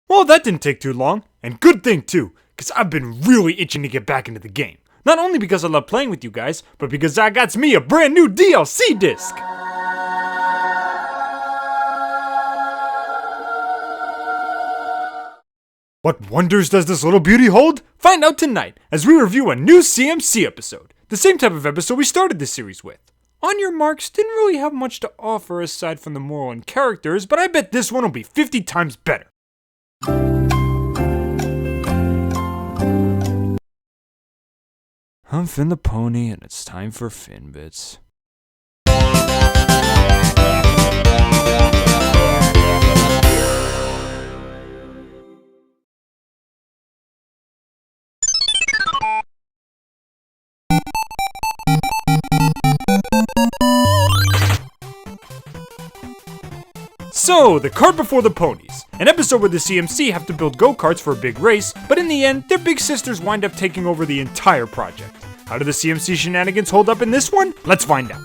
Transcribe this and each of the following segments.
Well, that didn't take too long, and good thing too, because I've been really itching to get back into the game. Not only because I love playing with you guys, but because I got me a brand new DLC disc! What wonders does this little beauty hold? Find out tonight as we review a new CMC episode, the same type of episode we started this series with. On Your Marks didn't really have much to offer aside from the moral and characters, but I bet this one will be 50 times better. I'm Finn the Pony, and it's time for Finn Bits. So, the cart before the ponies. An episode where the CMC have to build go-karts for a big race, but in the end, their big sisters wind up taking over the entire project. How do the CMC shenanigans hold up in this one? Let's find out.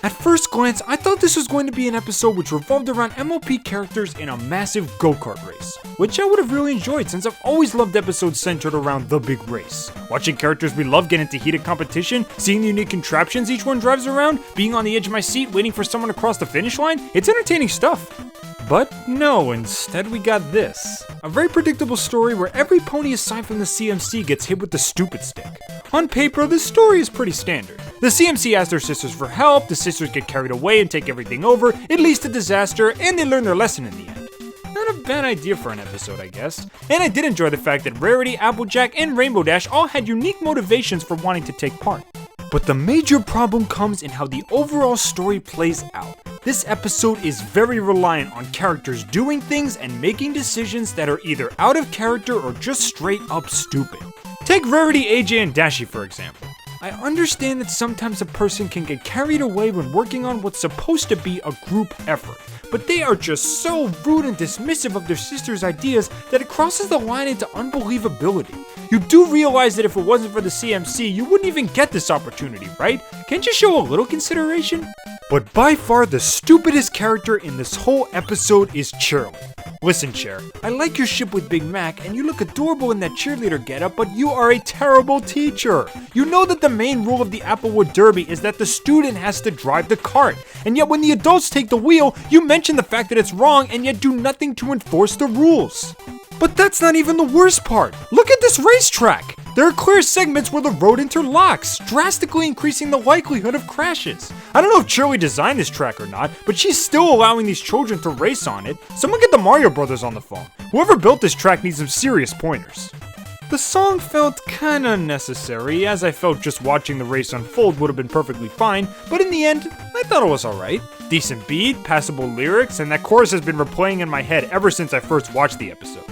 At first glance, I thought this was going to be an episode which revolved around MLP characters in a massive go-kart race, which I would have really enjoyed since I've always loved episodes centered around the big race. Watching characters we love get into heated competition, seeing the unique contraptions each one drives around, being on the edge of my seat waiting for someone to cross the finish line, it's entertaining stuff. But no, instead we got this. A very predictable story where every pony aside from the CMC gets hit with the stupid stick. On paper, the story is pretty standard. The CMC asks their sisters for help, the sisters get carried away and take everything over, it leads to disaster, and they learn their lesson in the end. Not a bad idea for an episode, I guess. And I did enjoy the fact that Rarity, Applejack, and Rainbow Dash all had unique motivations for wanting to take part. But the major problem comes in how the overall story plays out. This episode is very reliant on characters doing things and making decisions that are either out of character or just straight up stupid. Take Rarity, AJ, and Dashi for example. I understand that sometimes a person can get carried away when working on what's supposed to be a group effort, but they are just so rude and dismissive of their sister's ideas that it crosses the line into unbelievability. You do realize that if it wasn't for the CMC, you wouldn't even get this opportunity, right? Can't you show a little consideration? But by far the stupidest character in this whole episode is Cheerly. Listen, Cher, I like your ship with Big Mac and you look adorable in that cheerleader getup, but you are a terrible teacher. You know that the main rule of the Applewood Derby is that the student has to drive the cart, and yet when the adults take the wheel, you mention the fact that it's wrong and yet do nothing to enforce the rules. But that's not even the worst part. Look at this racetrack. There are clear segments where the road interlocks, drastically increasing the likelihood of crashes. I don't know if Shirley designed this track or not, but she's still allowing these children to race on it. Someone get the Mario Brothers on the phone. Whoever built this track needs some serious pointers. The song felt kinda unnecessary, as I felt just watching the race unfold would have been perfectly fine, but in the end, I thought it was alright. Decent beat, passable lyrics, and that chorus has been replaying in my head ever since I first watched the episode.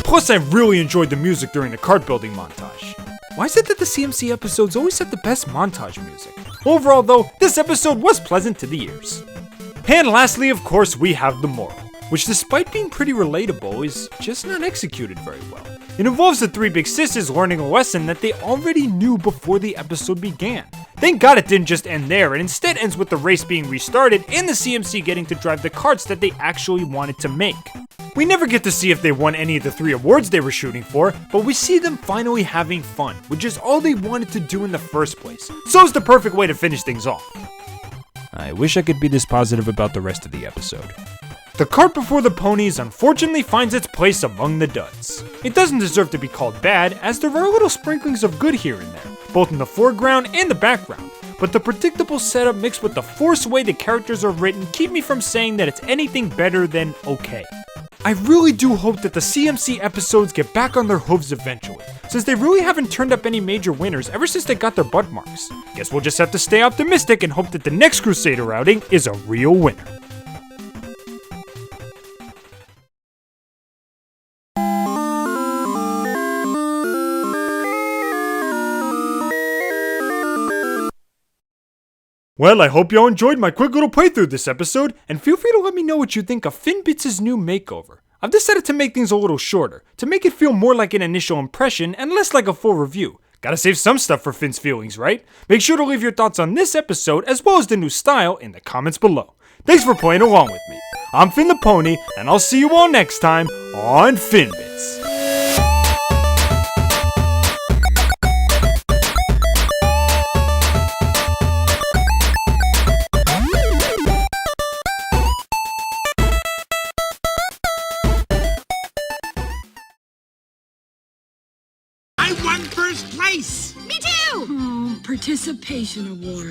Plus, I really enjoyed the music during the kart building montage. Why is it that the CMC episodes always have the best montage music? Overall though, this episode was pleasant to the ears. And lastly, of course, we have the moral, which despite being pretty relatable, is just not executed very well. It involves the three big sisters learning a lesson that they already knew before the episode began. Thank God it didn't just end there, and instead ends with the race being restarted and the CMC getting to drive the karts that they actually wanted to make. We never get to see if they won any of the 3 awards they were shooting for, but we see them finally having fun, which is all they wanted to do in the first place. So it's the perfect way to finish things off. I wish I could be this positive about the rest of the episode. The cart before the ponies unfortunately finds its place among the duds. It doesn't deserve to be called bad, as there are little sprinklings of good here and there, both in the foreground and the background. But the predictable setup mixed with the forced way the characters are written keep me from saying that it's anything better than okay. I really do hope that the CMC episodes get back on their hooves eventually, since they really haven't turned up any major winners ever since they got their butt marks. Guess we'll just have to stay optimistic and hope that the next Crusader outing is a real winner. Well, I hope y'all enjoyed my quick little playthrough this episode, and feel free to let me know what you think of Finbits' new makeover. I've decided to make things a little shorter, to make it feel more like an initial impression and less like a full review, Gotta save some stuff for Finn's feelings, right? Make sure to leave your thoughts on this episode as well as the new style in the comments below. Thanks for playing along with me. I'm Finn the Pony, and I'll see you all next time on FinnBits. I won first place! Me too! Oh, participation award.